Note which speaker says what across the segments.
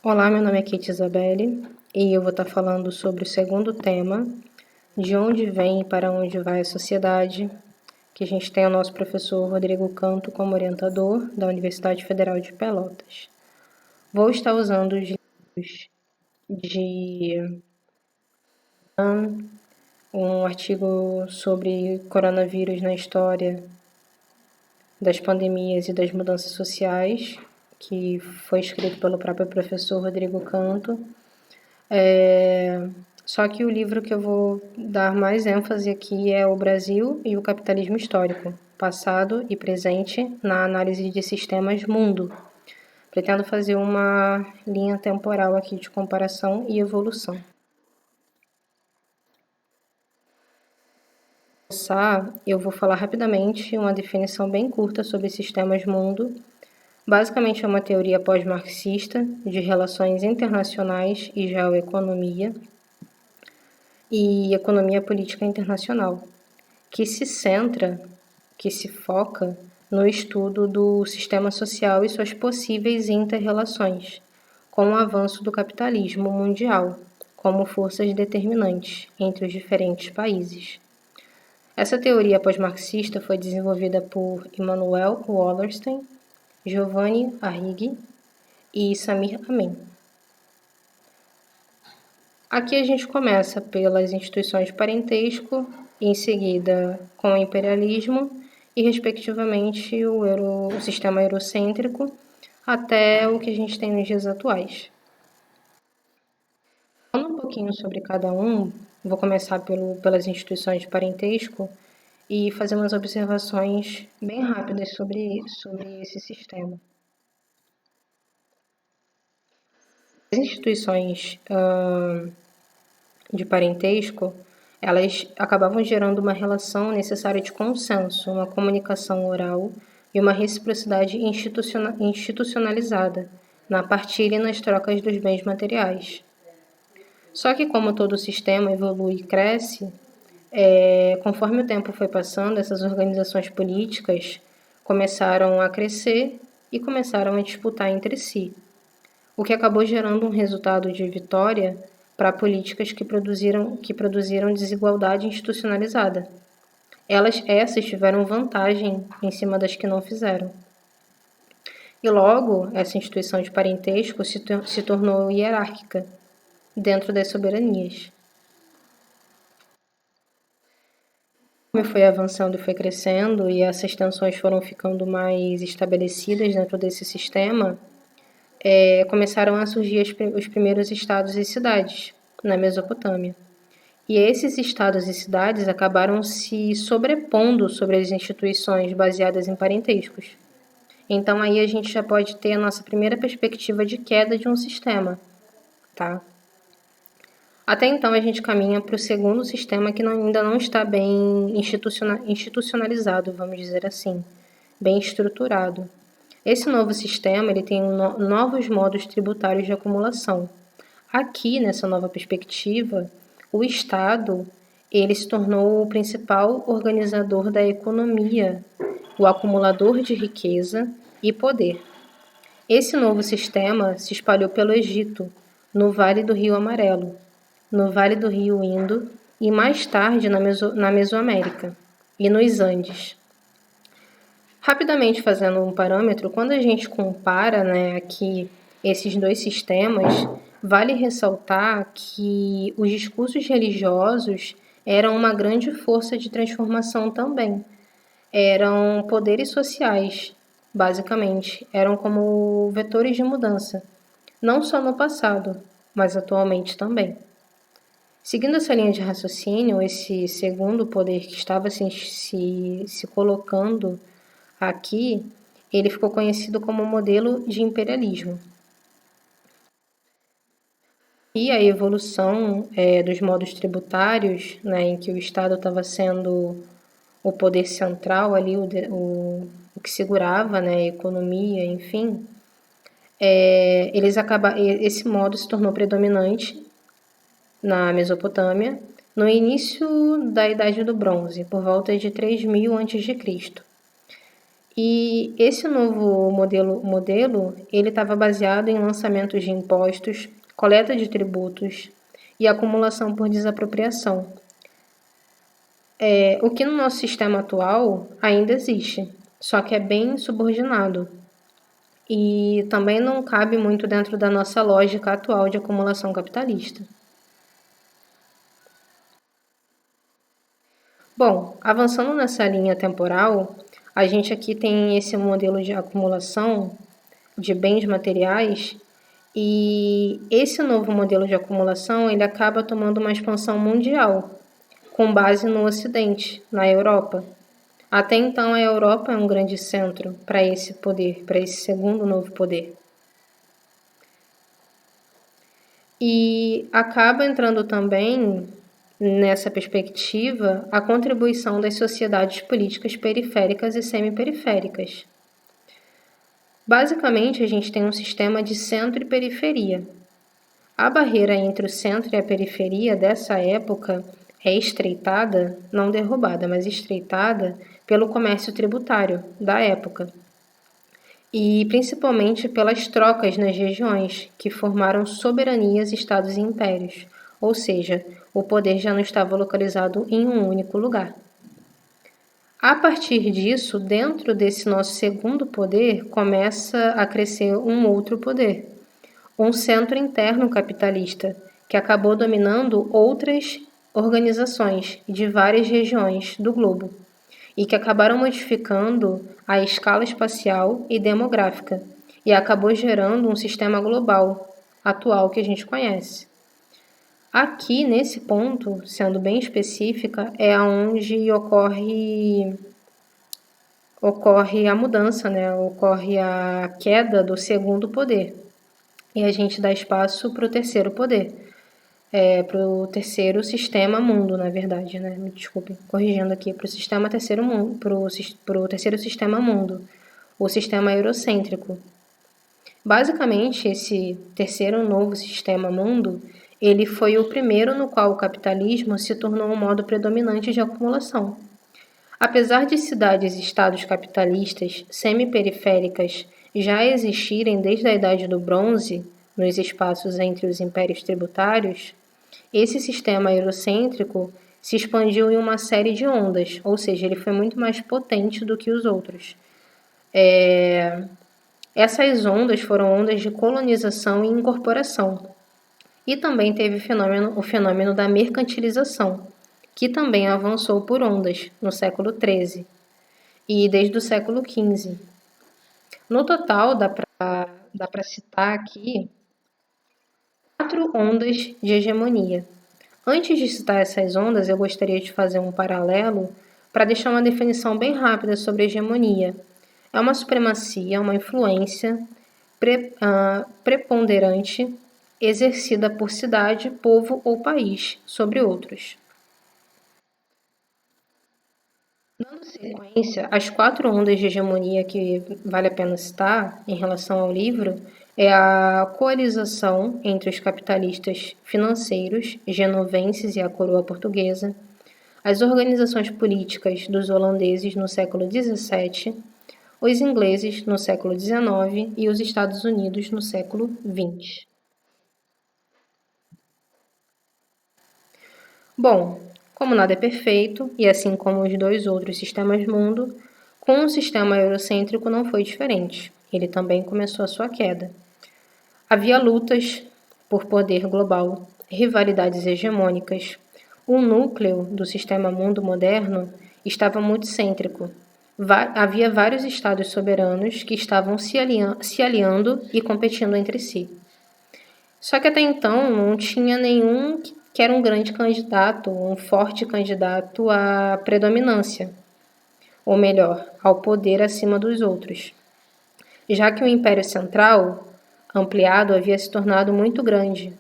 Speaker 1: Olá, meu nome é Kate Isabelle e eu vou estar falando sobre o segundo tema, de onde vem e para onde vai a sociedade, que a gente tem o nosso professor Rodrigo Canto como orientador da Universidade Federal de Pelotas. Vou estar usando os livros de um artigo sobre coronavírus na história das pandemias e das mudanças sociais, que foi escrito pelo próprio professor Rodrigo Canto. Só que o livro que eu vou dar mais ênfase aqui é O Brasil e o Capitalismo Histórico, Passado e Presente na Análise de Sistemas Mundo. Pretendo fazer uma linha temporal aqui de comparação e evolução. Para começar, eu vou falar rapidamente uma definição bem curta sobre sistemas mundo. Basicamente é uma teoria pós-marxista de relações internacionais e geoeconomia e economia política internacional, que se foca no estudo do sistema social e suas possíveis inter-relações, com o avanço do capitalismo mundial como forças determinantes entre os diferentes países. Essa teoria pós-marxista foi desenvolvida por Immanuel Wallerstein, Giovanni Arrighi e Samir Amin. Aqui a gente começa pelas instituições de parentesco, em seguida com o imperialismo e, respectivamente, o sistema eurocêntrico, até o que a gente tem nos dias atuais. Falando um pouquinho sobre cada um, vou começar pelas instituições de parentesco e fazer umas observações bem rápidas sobre esse sistema. As instituições de parentesco, elas acabavam gerando uma relação necessária de consenso, uma comunicação oral e uma reciprocidade institucionalizada na partilha e nas trocas dos bens materiais. Só que como todo sistema evolui e cresce, conforme o tempo foi passando, essas organizações políticas começaram a crescer e começaram a disputar entre si, o que acabou gerando um resultado de vitória para políticas que produziram desigualdade institucionalizada. Essas tiveram vantagem em cima das que não fizeram. E logo, essa instituição de parentesco se tornou hierárquica dentro das soberanias. Como foi avançando e foi crescendo e essas tensões foram ficando mais estabelecidas dentro desse sistema, começaram a surgir os primeiros estados e cidades na Mesopotâmia. E esses estados e cidades acabaram se sobrepondo sobre as instituições baseadas em parentescos. Então aí a gente já pode ter a nossa primeira perspectiva de queda de um sistema, tá? Até então a gente caminha para o segundo sistema que ainda não está bem institucionalizado, vamos dizer assim, bem estruturado. Esse novo sistema ele tem novos modos tributários de acumulação. Aqui, nessa nova perspectiva, o Estado ele se tornou o principal organizador da economia, o acumulador de riqueza e poder. Esse novo sistema se espalhou pelo Egito, no Vale do Rio Amarelo, no Vale do Rio Indo e mais tarde na Mesoamérica e nos Andes. Rapidamente fazendo um parâmetro, quando a gente compara aqui esses dois sistemas, vale ressaltar que os discursos religiosos eram uma grande força de transformação também. Eram poderes sociais, basicamente. Eram como vetores de mudança, não só no passado, mas atualmente também. Seguindo essa linha de raciocínio, esse segundo poder que estava se colocando aqui, ele ficou conhecido como modelo de imperialismo. E a evolução dos modos tributários, em que o Estado estava sendo o poder central ali, o que segurava a economia, enfim, esse modo se tornou predominante na Mesopotâmia no início da Idade do Bronze, por volta de 3000 a.C. E esse novo modelo ele estava baseado em lançamentos de impostos, coleta de tributos e acumulação por desapropriação. O que no nosso sistema atual ainda existe, só que é bem subordinado. E também não cabe muito dentro da nossa lógica atual de acumulação capitalista. Bom, avançando nessa linha temporal, a gente aqui tem esse modelo de acumulação de bens materiais e esse novo modelo de acumulação ele acaba tomando uma expansão mundial, com base no Ocidente, na Europa. Até então, a Europa é um grande centro para esse poder, para esse segundo novo poder. E acaba entrando também nessa perspectiva a contribuição das sociedades políticas periféricas e semiperiféricas. Basicamente, a gente tem um sistema de centro e periferia. A barreira entre o centro e a periferia dessa época é estreitada, não derrubada, mas estreitada pelo comércio tributário da época. E principalmente pelas trocas nas regiões, que formaram soberanias, estados e impérios, ou seja, o poder já não estava localizado em um único lugar. A partir disso, dentro desse nosso segundo poder, começa a crescer um outro poder, um centro interno capitalista, que acabou dominando outras organizações de várias regiões do globo e que acabaram modificando a escala espacial e demográfica e acabou gerando um sistema global atual que a gente conhece. Aqui, nesse ponto, sendo bem específica, é onde ocorre a mudança, né? Ocorre a queda do segundo poder. E a gente dá espaço para o terceiro poder, para o terceiro sistema mundo, na verdade, né? Me desculpe, corrigindo aqui, para o sistema terceiro mundo, para o terceiro sistema mundo, o sistema eurocêntrico. Basicamente, esse terceiro novo sistema mundo, ele foi o primeiro no qual o capitalismo se tornou um modo predominante de acumulação. Apesar de cidades e estados capitalistas semi-periféricas já existirem desde a Idade do Bronze, nos espaços entre os impérios tributários, esse sistema eurocêntrico se expandiu em uma série de ondas, ou seja, ele foi muito mais potente do que os outros. Essas ondas foram ondas de colonização e incorporação. E também teve o fenômeno da mercantilização, que também avançou por ondas no século XIII e desde o século XV. No total, dá para citar aqui 4 ondas de hegemonia. Antes de citar essas ondas, eu gostaria de fazer um paralelo para deixar uma definição bem rápida sobre hegemonia. É uma supremacia, uma influência preponderante exercida por cidade, povo ou país sobre outros. Dando sequência, as 4 ondas de hegemonia que vale a pena citar em relação ao livro é a coalização entre os capitalistas financeiros genovenses e a coroa portuguesa, as organizações políticas dos holandeses no século XVII, os ingleses no século XIX e os Estados Unidos no século XX. Bom, como nada é perfeito, e assim como os 2 outros sistemas mundo, com o sistema eurocêntrico não foi diferente. Ele também começou a sua queda. Havia lutas por poder global, rivalidades hegemônicas. O núcleo do sistema mundo moderno estava muito cêntrico. Havia vários estados soberanos que estavam se aliando e competindo entre si. Só que até então não tinha nenhum que era um grande candidato, um forte candidato à predominância, ou melhor, ao poder acima dos outros. Já que o Império Central, ampliado, havia se tornado muito grande.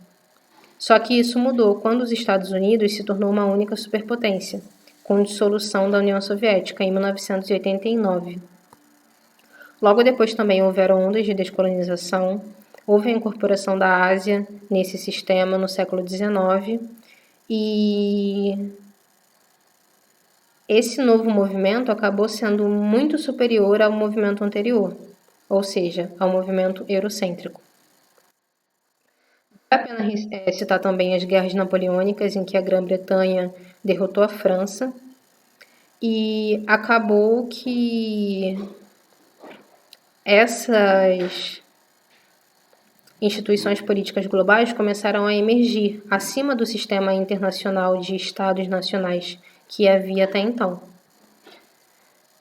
Speaker 1: Só que isso mudou quando os Estados Unidos se tornou uma única superpotência, com a dissolução da União Soviética em 1989. Logo depois também houveram ondas de descolonização, houve a incorporação da Ásia nesse sistema no século XIX e esse novo movimento acabou sendo muito superior ao movimento anterior, ou seja, ao movimento eurocêntrico. Vale a pena citar também as guerras napoleônicas, em que a Grã-Bretanha derrotou a França, e acabou que essas instituições políticas globais começaram a emergir acima do sistema internacional de estados nacionais que havia até então.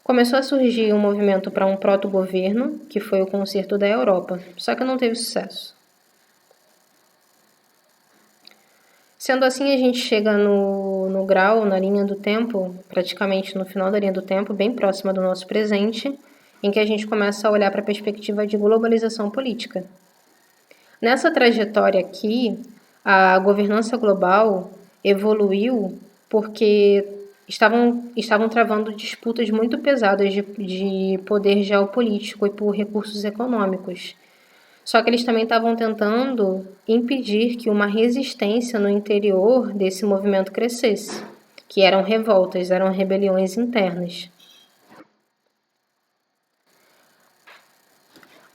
Speaker 1: Começou a surgir um movimento para um proto-governo, que foi o Concerto da Europa, só que não teve sucesso. Sendo assim, a gente chega no grau, na linha do tempo, praticamente no final da linha do tempo, bem próxima do nosso presente, em que a gente começa a olhar para a perspectiva de globalização política. Nessa trajetória aqui, a governança global evoluiu porque estavam travando disputas muito pesadas de poder geopolítico e por recursos econômicos. Só que eles também estavam tentando impedir que uma resistência no interior desse movimento crescesse, que eram revoltas, eram rebeliões internas.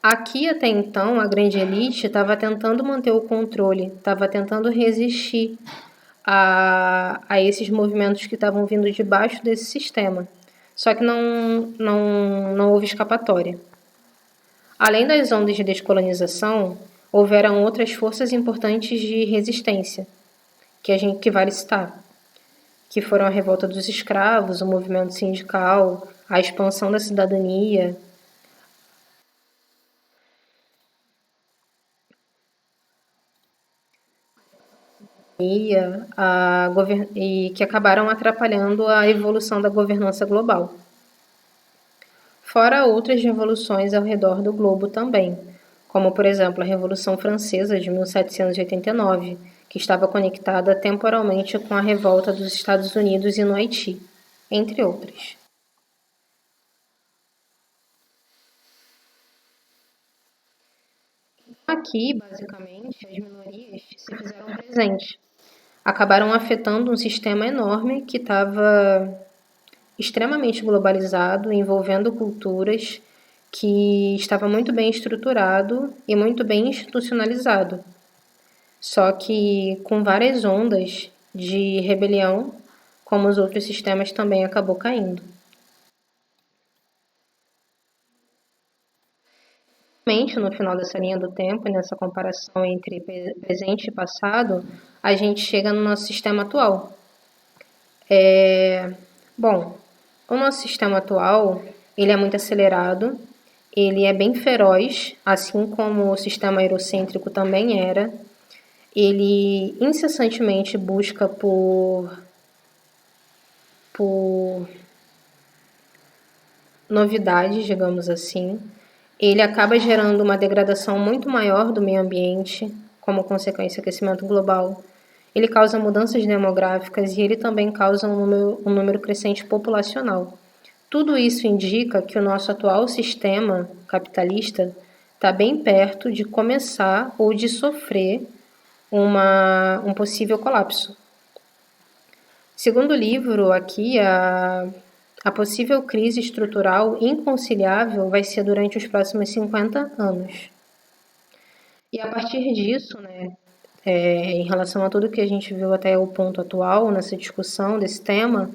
Speaker 1: Aqui até então, a grande elite estava tentando manter o controle, estava tentando resistir a esses movimentos que estavam vindo de baixo desse sistema. Só que não houve escapatória. Além das ondas de descolonização, houveram outras forças importantes de resistência, que vale citar, que foram a revolta dos escravos, o movimento sindical, a expansão da cidadania, e que acabaram atrapalhando a evolução da governança global. Fora outras revoluções ao redor do globo também, como por exemplo a Revolução Francesa de 1789, que estava conectada temporalmente com a revolta dos Estados Unidos e no Haiti, entre outras. Aqui, basicamente, as minorias se fizeram presentes. Acabaram afetando um sistema enorme que estava extremamente globalizado, envolvendo culturas, que estava muito bem estruturado e muito bem institucionalizado. Só que com várias ondas de rebelião, como os outros sistemas também acabou caindo. Realmente, no final dessa linha do tempo, nessa comparação entre presente e passado, a gente chega no nosso sistema atual. Bom, o nosso sistema atual, ele é muito acelerado, ele é bem feroz, assim como o sistema eurocêntrico também era. Ele incessantemente busca por novidades, digamos assim. Ele acaba gerando uma degradação muito maior do meio ambiente, como consequência do aquecimento global. Ele causa mudanças demográficas e ele também causa um número crescente populacional. Tudo isso indica que o nosso atual sistema capitalista está bem perto de começar ou de sofrer um possível colapso. Segundo o livro aqui, a possível crise estrutural inconciliável vai ser durante os próximos 50 anos. E a partir disso, né, em relação a tudo que a gente viu até o ponto atual nessa discussão desse tema,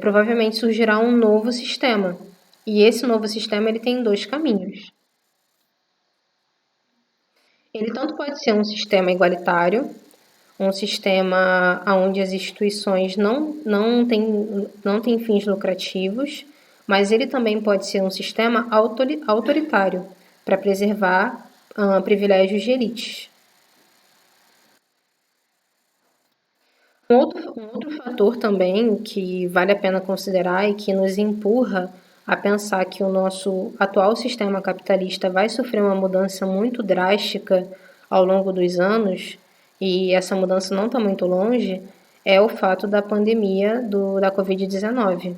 Speaker 1: provavelmente surgirá um novo sistema. E esse novo sistema ele tem dois caminhos. Ele tanto pode ser um sistema igualitário, um sistema onde as instituições não têm fins lucrativos, mas ele também pode ser um sistema autoritário para preservar privilégios de elites. Um outro fator também que vale a pena considerar e que nos empurra a pensar que o nosso atual sistema capitalista vai sofrer uma mudança muito drástica ao longo dos anos, e essa mudança não está muito longe, é o fato da pandemia da Covid-19.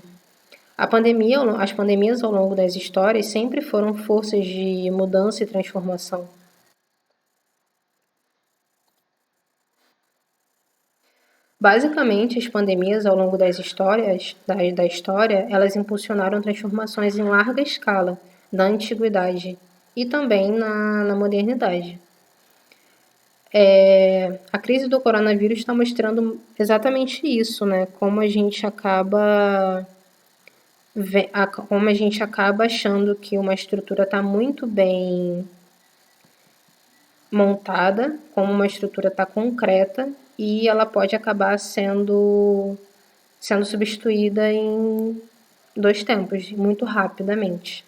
Speaker 1: As pandemias ao longo das histórias sempre foram forças de mudança e transformação. Basicamente, as pandemias ao longo da história, elas impulsionaram transformações em larga escala na antiguidade e também na modernidade. A crise do coronavírus está mostrando exatamente isso, né? Como a gente acaba achando que uma estrutura está muito bem montada, como uma estrutura está concreta e ela pode acabar sendo substituída em 2 tempos, muito rapidamente.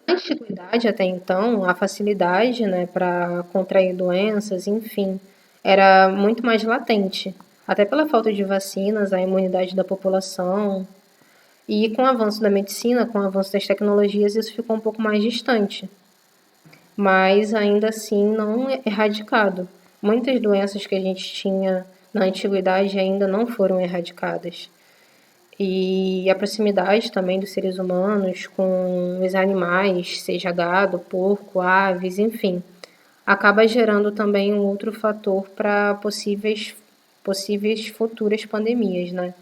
Speaker 1: Na antiguidade, até então, a facilidade, né, para contrair doenças, enfim, era muito mais latente, até pela falta de vacinas, a imunidade da população. E com o avanço da medicina, com o avanço das tecnologias, isso ficou um pouco mais distante, mas ainda assim não erradicado. Muitas doenças que a gente tinha na antiguidade ainda não foram erradicadas. E a proximidade também dos seres humanos com os animais, seja gado, porco, aves, enfim, acaba gerando também um outro fator para possíveis futuras pandemias, né?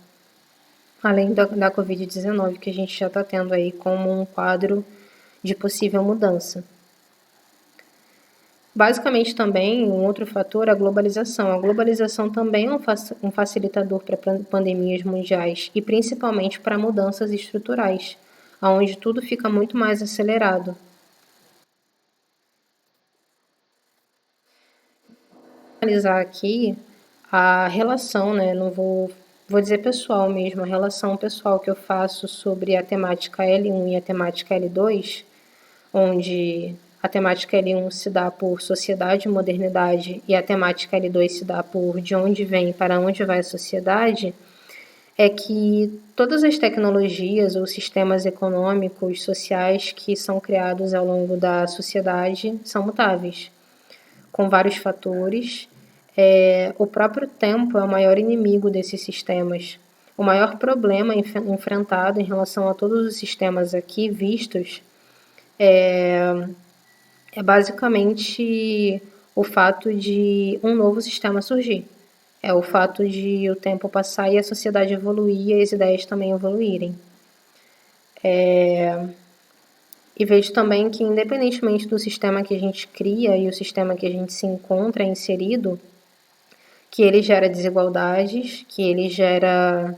Speaker 1: Além da Covid-19, que a gente já está tendo aí como um quadro de possível mudança. Basicamente, também, um outro fator é a globalização. A globalização também é um facilitador para pandemias mundiais e principalmente para mudanças estruturais, onde tudo fica muito mais acelerado. Vou analisar aqui a relação, né? Não vou dizer pessoal mesmo, a relação pessoal que eu faço sobre a temática L1 e a temática L2, onde a temática L1 se dá por sociedade e modernidade e a temática L2 se dá por de onde vem e para onde vai a sociedade, é que todas as tecnologias ou sistemas econômicos, sociais que são criados ao longo da sociedade são mutáveis, com vários fatores. O próprio tempo é o maior inimigo desses sistemas. O maior problema enfrentado em relação a todos os sistemas aqui vistos é basicamente o fato de um novo sistema surgir. É o fato de o tempo passar e a sociedade evoluir e as ideias também evoluírem. E vejo também que, independentemente do sistema que a gente cria e o sistema que a gente se encontra inserido, que ele gera desigualdades, que ele gera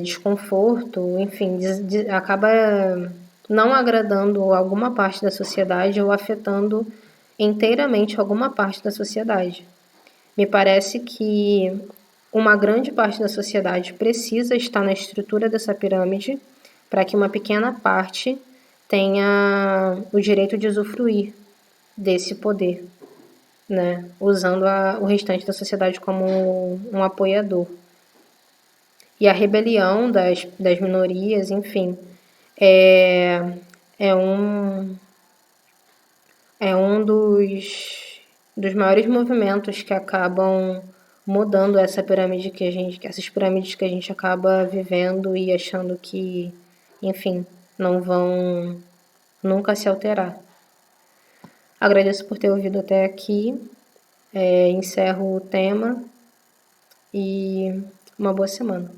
Speaker 1: desconforto, enfim, acaba não agradando alguma parte da sociedade ou afetando inteiramente alguma parte da sociedade. Me parece que uma grande parte da sociedade precisa estar na estrutura dessa pirâmide para que uma pequena parte tenha o direito de usufruir desse poder, né? Usando o restante da sociedade como um apoiador. E a rebelião das minorias, enfim, é, é um, é um dos maiores movimentos que acabam mudando essas pirâmides que a gente acaba vivendo e achando que, enfim, não vão nunca se alterar. Agradeço por ter ouvido até aqui, encerro o tema e uma boa semana.